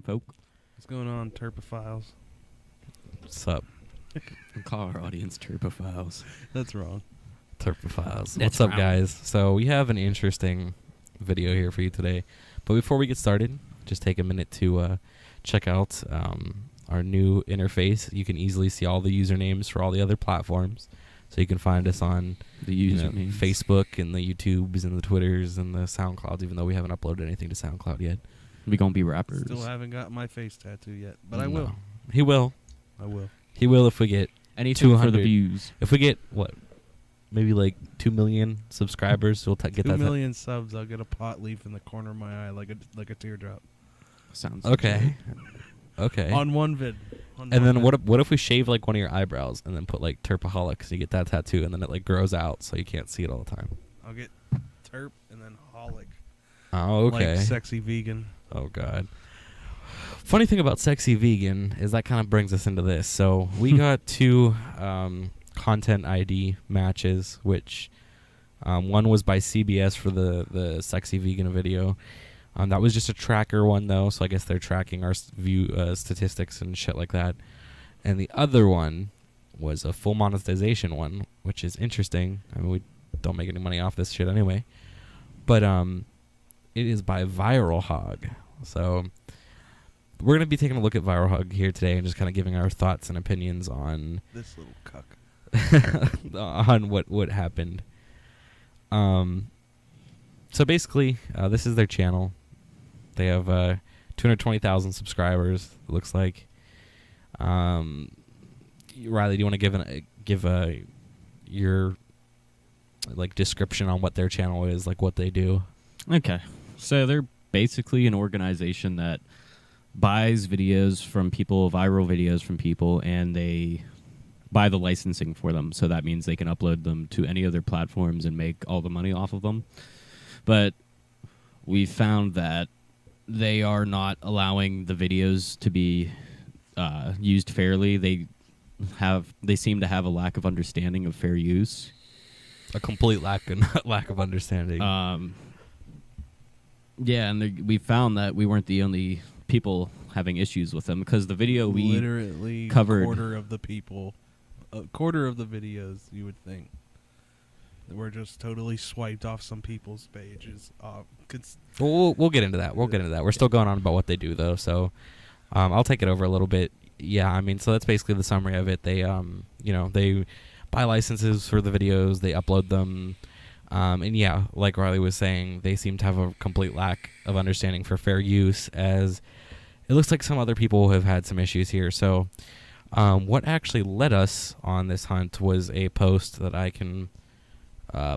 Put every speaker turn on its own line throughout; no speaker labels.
folk.
What's going on, Terpophiles?
What's up?
Call our audience Terpophiles.
That's wrong.
Terpophiles.
That's
What's up,
wrong.
guys? So we have an interesting video here for you today. But before we get started, just take a minute to check out our new interface. You can easily see all the usernames for all the other platforms. So you can find us on
The usernames.
Facebook and the YouTubes and the Twitters and the SoundClouds, even though we haven't uploaded anything to SoundCloud yet.
We gonna be rappers.
Still haven't got my face tattoo yet, but I
No.
will.
He will.
I will.
He will if we get
Anything for the
200.
views.
If we get what, maybe like 2 million subscribers, we'll get
2
that.
million subs, I'll get a pot leaf in the corner of my eye like a teardrop.
Sounds
Okay. Okay.
On one vid.
And then what if we shave like one of your eyebrows and then put like Terpoholics? You get that tattoo and then it like grows out so you can't see it all the time.
I'll get terp and then holic.
Oh, okay.
Like sexy vegan.
Oh God. Funny thing about sexy vegan is that kind of brings us into this. So we got two content ID matches, which one was by CBS for the sexy vegan video. That was just a tracker one though, so I guess they're tracking our view statistics and shit like that. And the other one was a full monetization one, which is interesting. I mean, we don't make any money off this shit anyway. But it is by ViralHog. So we're going to be taking a look at ViralHog here today and just kind of giving our thoughts and opinions on
This little cuck.
on what happened. So basically, this is their channel. They have 220,000 subscribers. It looks like. Riley, do you want to give your like description on what their channel is, like what they do?
Okay. So they're basically an organization that buys videos from people, viral videos from people, and they buy the licensing for them. So that means they can upload them to any other platforms and make all the money off of them. But we found that they are not allowing the videos to be used fairly. They seem to have a lack of understanding of fair use.
A complete lack of understanding.
Yeah, and we found that we weren't the only people having issues with them because the video we
literally
covered-
quarter of the people, a quarter of the videos you would think that were just totally swiped off some people's pages.
We'll get into that. We're still going on about what they do though, so I'll take it over a little bit. Yeah, I mean, so that's basically the summary of it. They they buy licenses for the videos, they upload them, and yeah, like Rielly was saying, they seem to have a complete lack of understanding for fair use, as it looks like some other people have had some issues here. So what actually led us on this hunt was a post that I can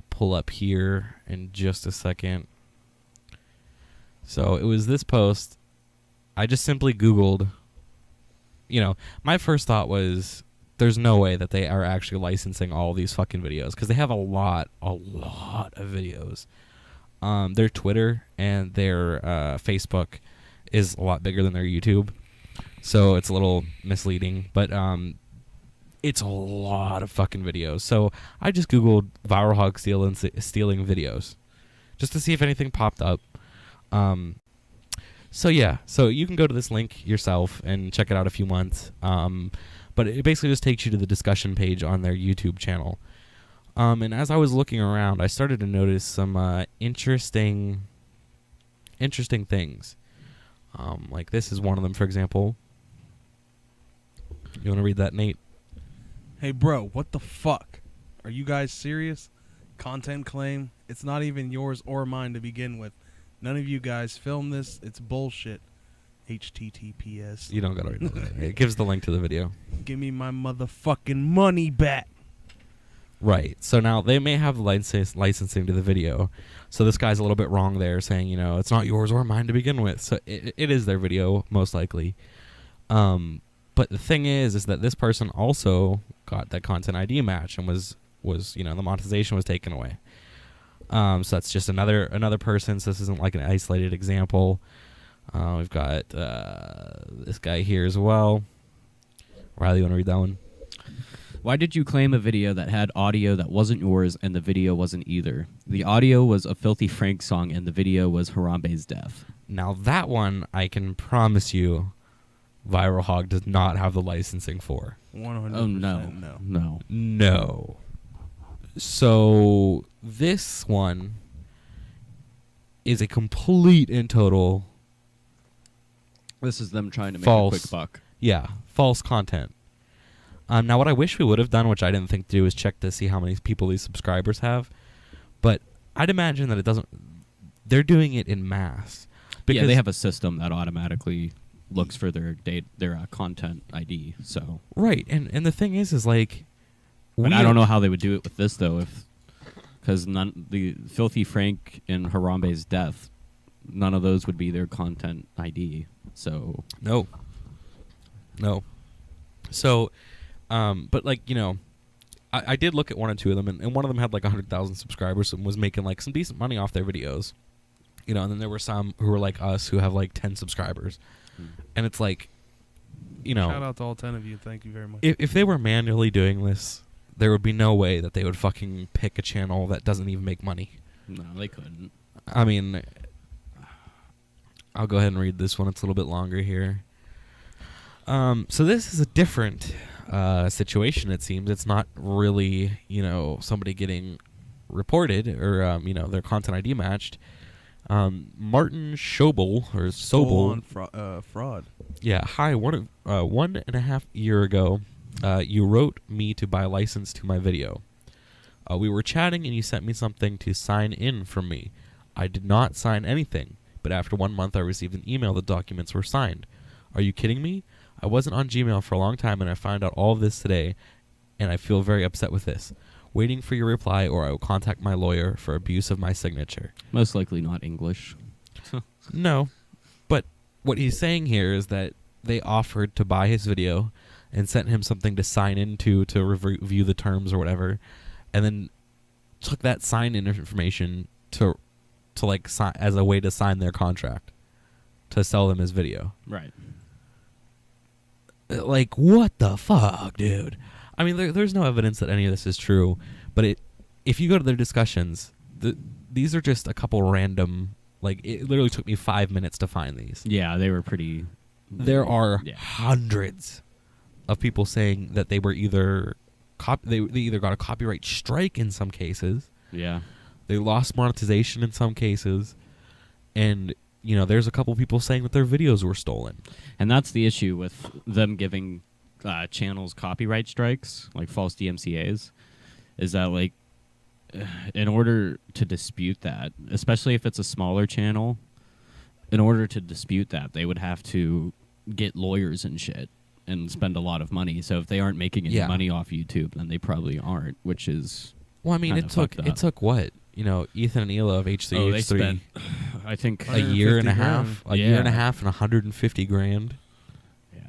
pull up here in just a second. So it was this post. I just simply Googled, my first thought was there's no way that they are actually licensing all these fucking videos, because they have a lot of videos. Their Twitter and their Facebook is a lot bigger than their YouTube, so it's a little misleading, but it's a lot of fucking videos. So I just Googled ViralHog stealing videos just to see if anything popped up. So yeah, so you can go to this link yourself and check it out if you want. But it basically just takes you to the discussion page on their YouTube channel. And as I was looking around, I started to notice some interesting things. Like this is one of them, for example. You want to read that, Nate?
Hey, bro, what the fuck? Are you guys serious? Content claim? It's not even yours or mine to begin with. None of you guys filmed this. It's bullshit. HTTPS.
You don't gotta read that. It gives the link to the video.
Give me my motherfucking money back.
Right. So now they may have licensing to the video. So this guy's a little bit wrong there, saying, it's not yours or mine to begin with. So it is their video, most likely. But the thing is that this person also got that content ID match and was the monetization was taken away. So that's just another person. So this isn't like an isolated example. We've got this guy here as well. Riley, you want to read that one?
Why did you claim a video that had audio that wasn't yours and the video wasn't either? The audio was a Filthy Frank song and the video was Harambee's death.
Now that one, I can promise you, ViralHog does not have the licensing for.
100%.
Oh no, no.
No. So this one is a complete and total
This is them trying to make
false,
a quick buck.
Yeah, false content. Now, what I wish we would have done, which I didn't think to do, is check to see how many people these subscribers have. But I'd imagine that it doesn't. They're doing it in mass.
Yeah, they have a system that automatically looks for their content ID. So
Right, and the thing is like,
but I don't know how they would do it with this though, because the Filthy Frank and Harambee's death, none of those would be their content ID. So
no. So, but like I did look at one or two of them, and one of them had like 100,000 subscribers and was making like some decent money off their videos. And then there were some who were like us who have like 10 subscribers. And it's like,
Shout out to all 10 of you. Thank you very much.
If they were manually doing this, there would be no way that they would fucking pick a channel that doesn't even make money.
no, they couldn't.
I mean, I'll go ahead and read this one. It's a little bit longer here. So this is a different situation, it seems. It's not really, somebody getting reported or, their content ID matched. Martin Schobel or Sobel.
Fraud.
Yeah, hi. 1.5 years ago, you wrote me to buy a license to my video. We were chatting and you sent me something to sign in from me. I did not sign anything, but after 1 month I received an email the documents were signed. Are you kidding me? I wasn't on Gmail for a long time and I found out all of this today, and I feel very upset with this. Waiting for your reply or I will contact my lawyer for abuse of my signature.
Most likely not English.
No, but what he's saying here is that they offered to buy his video and sent him something to sign into to review the terms or whatever, and then took that sign-in information to like as a way to sign their contract to sell them his video.
Right.
Like, what the fuck, dude? I mean, there's no evidence that any of this is true, but if you go to their discussions, these are just a couple random. Like, it literally took me 5 minutes to find these.
Yeah, they were pretty.
There are hundreds of people saying that they were either they either got a copyright strike in some cases.
Yeah.
They lost monetization in some cases, and there's a couple people saying that their videos were stolen.
And that's the issue with them giving channels copyright strikes, like false DMCAs, is that like in order to dispute that, especially if it's a smaller channel, in order to dispute that, they would have to get lawyers and shit and spend a lot of money. So if they aren't making any money off YouTube, then they probably aren't, which is
well, I mean, it took what? Ethan and Ela of HCH3
spent, I think,
a year and a half,
grand.
year and a half, and $150,000.
Yeah,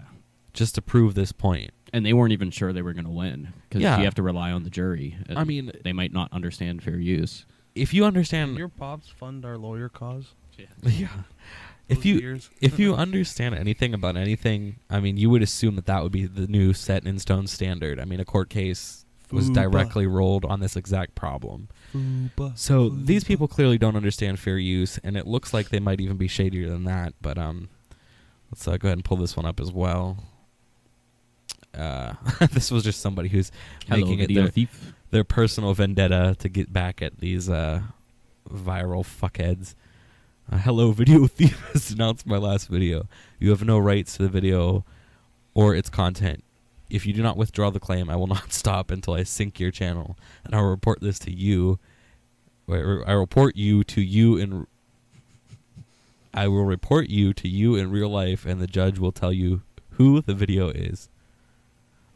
just to prove this point.
And they weren't even sure they were going to win because you have to rely on the jury.
I mean,
they might not understand fair use.
If you understand,
Can your pops fund our lawyer cause?
Yeah. If you understand anything about anything, I mean, you would assume that would be the new set in stone standard. I mean, a court case was directly rolled on this exact problem. So these people clearly don't understand fair use, and it looks like they might even be shadier than that. But let's go ahead and pull this one up as well. This was just somebody who's making it their personal vendetta to get back at these viral fuckheads. Hello, Video Thief has announced my last video. You have no rights to the video or its content. If you do not withdraw the claim, I will not stop until I sink your channel, and I will report this to you. I report you to you in. I will report you to you in real life, and the judge will tell you who the video is.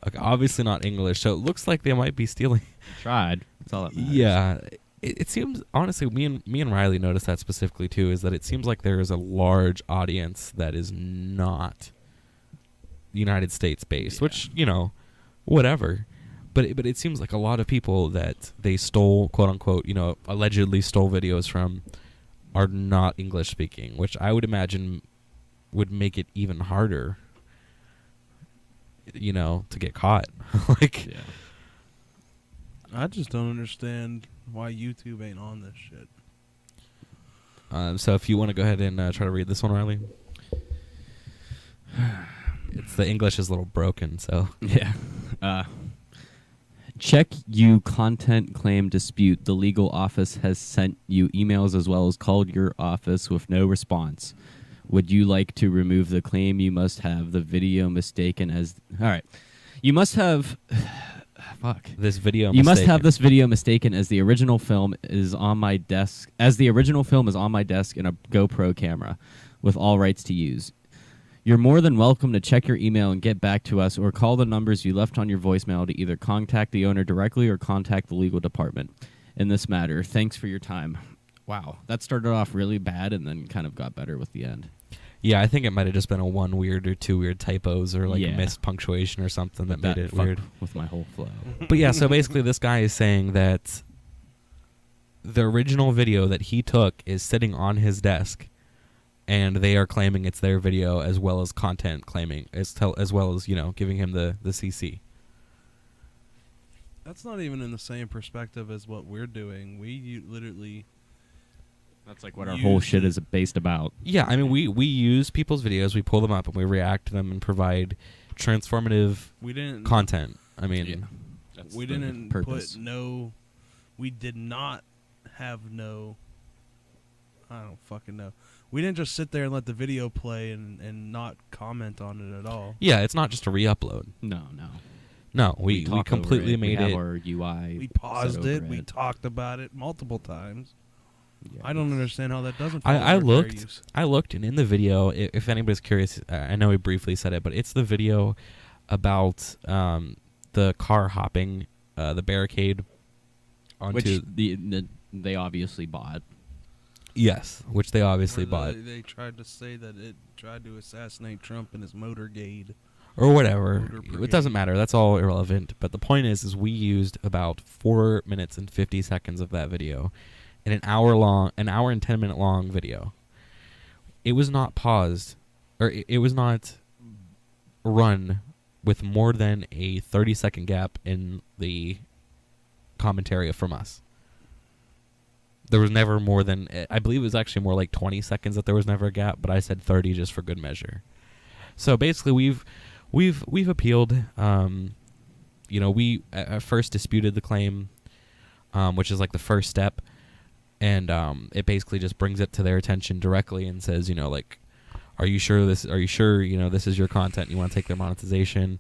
Okay, obviously not English, so it looks like they might be stealing.
Tried. That's all that matters.
Yeah, it seems honestly. Me and Rielly noticed that specifically too. Is that it seems like there is a large audience that is not United States based, which whatever. But it seems like a lot of people that they stole, quote unquote, allegedly stole videos from, are not English speaking, which I would imagine would make it even harder, to get caught.
I just don't understand why YouTube ain't on this shit.
So if you want to go ahead and try to read this one, Rielly. The English is a little broken, so.
Yeah. Check you content claim dispute. The legal office has sent you emails as well as called your office with no response. Would you like to remove the claim? You must have the video mistaken as... All right. You must have... Fuck.
This video
You must have this video mistaken as the original film is on my desk... As the original film is on my desk in a GoPro camera with all rights to use. You're more than welcome to check your email and get back to us or call the numbers you left on your voicemail to either contact the owner directly or contact the legal department in this matter. Thanks for your time. Wow. That started off really bad and then kind of got better with the end.
Yeah, I think it might have just been a one weird or two weird typos or like
Yeah.
a missed punctuation or something that made it
fucked
weird.
with my whole flow.
But yeah, so basically this guy is saying that the original video that he took is sitting on his desk, and they are claiming it's their video as well as content claiming, as well as, giving him the CC.
That's not even in the same perspective as what we're doing. We literally...
That's like what our whole shit is based about.
Yeah, I mean, we use people's videos, we pull them up, and we react to them and provide transformative content. I mean,
we didn't
purpose.
We did not have no... I don't fucking know. We didn't just sit there and let the video play and not comment on it at all.
Yeah, it's not just a re-upload. No, we completely made
we have
it.
our UI.
We paused it. We talked about it multiple times. Yeah, I don't understand how that doesn't.
I looked, and in the video, if anybody's curious, I know we briefly said it, but it's the video about the car hopping the barricade onto
which they obviously bought.
Yes, which they obviously bought.
They tried to say that it tried to assassinate Trump in his motorcade.
Or whatever. It doesn't matter. That's all irrelevant. But the point is we used about 4 minutes and 50 seconds of that video in an hour and 10 minute long video. It was not paused, or it was not run with more than a 30-second gap in the commentary from us. There was never more than, I believe it was actually more like 20 seconds that there was never a gap, but I said 30 just for good measure. So basically we've appealed. We at first disputed the claim, which is like the first step, and it basically just brings it to their attention directly and says, are you sure this is your content, you want to take their monetization?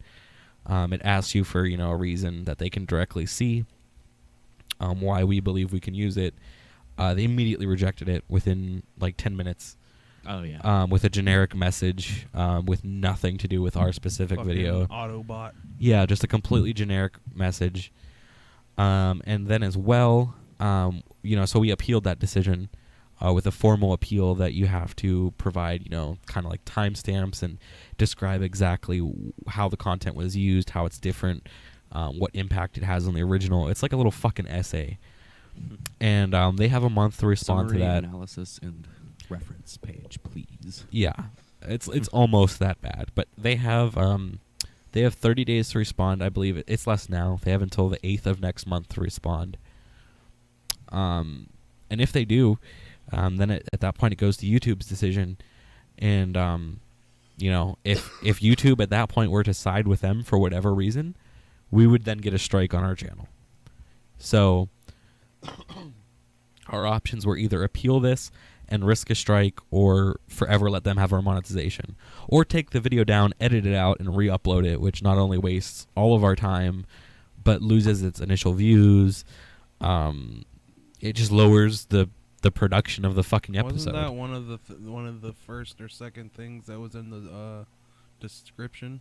It asks you for, a reason that they can directly see why we believe we can use it. They immediately rejected it within like 10 minutes.
Oh yeah.
With a generic message, with nothing to do with our specific video.
Autobot.
Yeah, just a completely generic message. And then as well, so we appealed that decision with a formal appeal that you have to provide, kind of like timestamps and describe exactly how the content was used, how it's different, what impact it has on the original. It's like a little fucking essay. And they have a month to respond to that.
Analysis and reference page, please.
Yeah, it's almost that bad, but they have 30 days to respond. I believe it's less now. They have until the 8th of next month to respond. And if they do, then at that point it goes to YouTube's decision. And if YouTube at that point were to side with them for whatever reason, we would then get a strike on our channel. So our options were either appeal this and risk a strike, or forever let them have our monetization, or take the video down, edit it out, and re-upload it, which not only wastes all of our time, but loses its initial views. It just lowers the production of the fucking episode.
Wasn't that one of the first or second things that was in the description?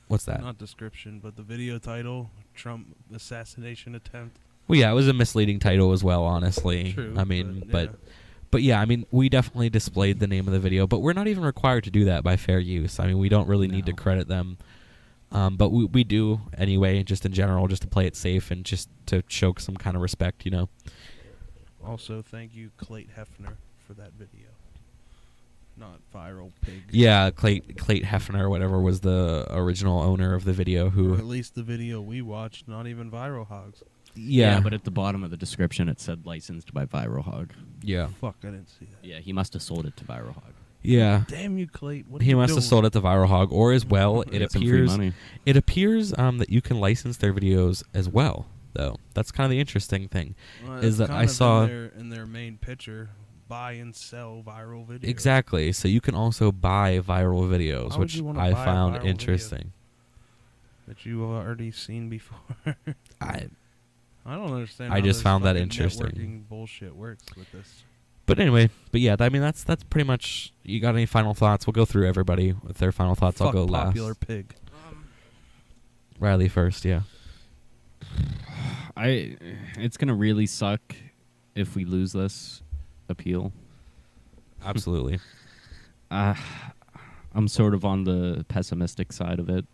What's that?
Not description, but the video title: Trump assassination attempt.
Well, yeah, it was a misleading title as well, honestly.
True,
I mean, but yeah, I mean, we definitely displayed the name of the video, but we're not even required to do that by fair use. I mean, we don't really need to credit them, but we do anyway, just in general, just to play it safe and just to show some kind of respect,
Also, thank you, Clayt Hefner, for that video. Not Viral Pig.
Yeah, Clayt Hefner or whatever was the original owner of the video, who...
Or at least the video we watched, not even ViralHogs.
Yeah.
but at the bottom of the description it said licensed by ViralHog.
Yeah.
Fuck, I didn't see that.
Yeah, he must have sold it to ViralHog.
Yeah.
Damn you, Clayton. What are
He
you
must have
doing?
sold it to ViralHog, or as well, it
Get some free
appears
money.
that you can license their videos as well. Though that's kind of the interesting thing. Is
It's
that
kind
I
of
saw-
in their main picture, buy and sell viral videos.
Exactly. So you can also buy viral videos,
Why would
which
you wanna
I
buy a
found
viral
interesting.
That you already seen before.
I
I don't understand.
I
how
just
this
found that
fucking
interesting.
networking bullshit works with this.
But anyway, I mean that's pretty much. You got any final thoughts? We'll go through everybody with their final thoughts. I'll
Fuck
go
popular
last.
pig.
Rielly first, yeah.
It's gonna really suck if we lose this appeal.
Absolutely.
I'm sort of on the pessimistic side of it.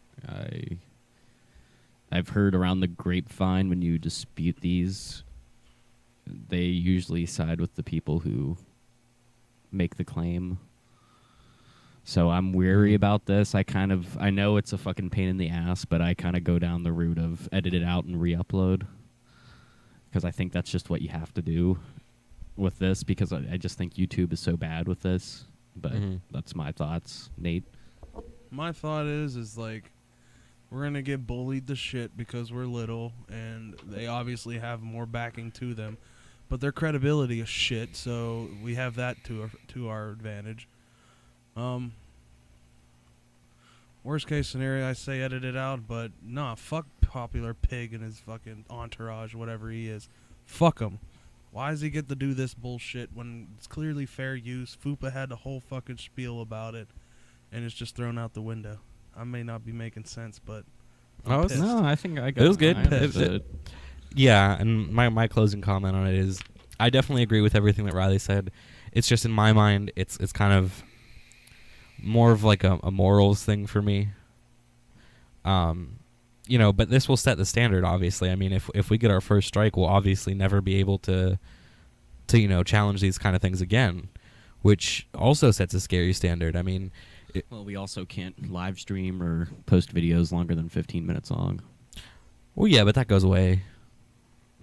I've heard around the grapevine when you dispute these, they usually side with the people who make the claim. So I'm weary about this. I know it's a fucking pain in the ass, but I kind of go down the route of edit it out and re-upload. Because I think that's just what you have to do with this, because I just think YouTube is so bad with this. But that's my thoughts. Nate?
My thought is like, we're gonna get bullied to shit because we're little, and they obviously have more backing to them, but their credibility is shit. So we have that to our advantage. Worst case scenario, I say edit it out, but nah, fuck popular pig and his fucking entourage, whatever he is. Fuck him. Why does he get to do this bullshit when it's clearly fair use? Fupa had the whole fucking spiel about it, and it's just thrown out the window. I may not be making sense, but I'm pissed.
No, I think I got
It was good.
I understood.
Yeah, and my closing comment on it is, I definitely agree with everything that Rielly said. It's just in my mind, it's kind of more of like a morals thing for me. But this will set the standard, obviously. I mean, if we get our first strike, we'll obviously never be able to challenge these kind of things again, which also sets a scary standard. I mean,
Well, we also can't live stream or post videos longer than 15 minutes long.
well, yeah, but that goes away.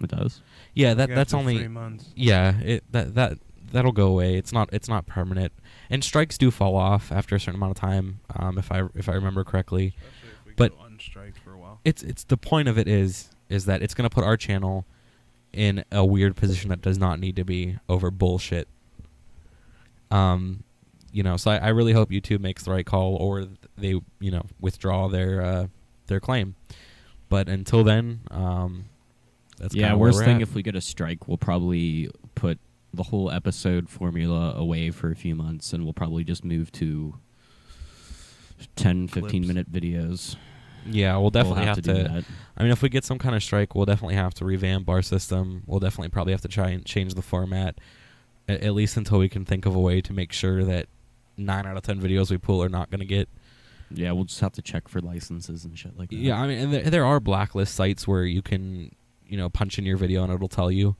It does.
Yeah,
Like
that's
after
only
3 months.
yeah. That'll go away. It's not permanent, and strikes do fall off after a certain amount of time. If I remember correctly.
Especially if we
But-
go unstriked for a while.
It's the point of it is that it's going to put our channel in a weird position that does not need to be over bullshit. So I really hope YouTube makes the right call, or they withdraw their claim. But until then, that's
Yeah,
kinda where
worst
we're
thing
at.
if we get a strike, we'll probably put the whole episode formula away for a few months, and we'll probably just move to 10, 15-minute videos.
Yeah, we'll definitely have
do
to.
that.
I mean, if we get some kind of strike, we'll definitely have to revamp our system. We'll definitely probably have to try and change the format, at least until we can think of a way to make sure that 9 out of 10 videos we pull are not going to get.
Yeah, we'll just have to check for licenses and shit like that.
Yeah, I mean, and there are blacklist sites where you can, punch in your video and it'll tell you.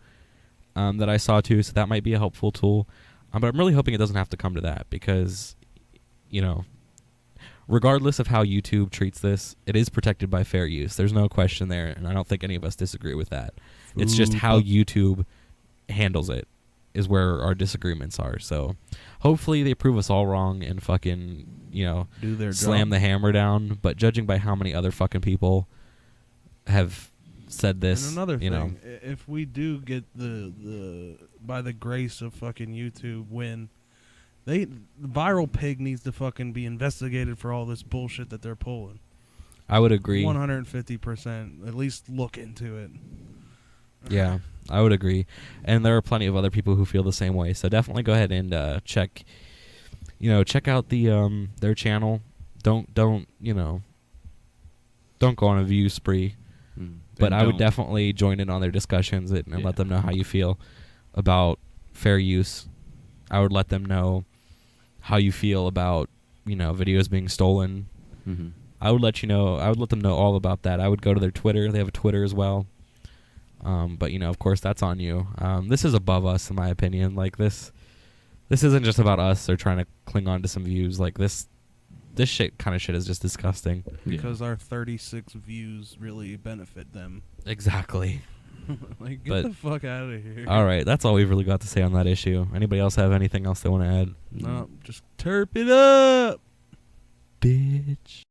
That I saw too, so that might be a helpful tool. But I'm really hoping it doesn't have to come to that, because, regardless of how YouTube treats this, it is protected by fair use. There's no question there, and I don't think any of us disagree with that. It's just how YouTube handles it is where our disagreements are. So hopefully they prove us all wrong and fucking,
Do their
slam
job.
the hammer down. But judging by how many other fucking people have said this,
And another thing, if we do get the by the grace of fucking YouTube win, the viral pig needs to fucking be investigated for all this bullshit that they're pulling.
I would agree.
150%. At least look into it.
Yeah, I would agree. And there are plenty of other people who feel the same way. So definitely go ahead and check out the their channel. Don't go on a view spree. But I would definitely join in on their discussions and let them know how you feel about fair use. I would let them know how you feel about, videos being stolen.
Mm-hmm.
I would let them know all about that. I would go to their Twitter. They have a Twitter as well. But of course that's on you. This is above us, in my opinion. Like this isn't just about us or trying to cling on to some views. Like this shit is just disgusting.
Because our 36 views really benefit them.
Exactly.
Like, get
But-
the fuck out of here.
All right, that's all we've really got to say on that issue. Anybody else have anything else they want to add?
No, just terp it up.
Bitch.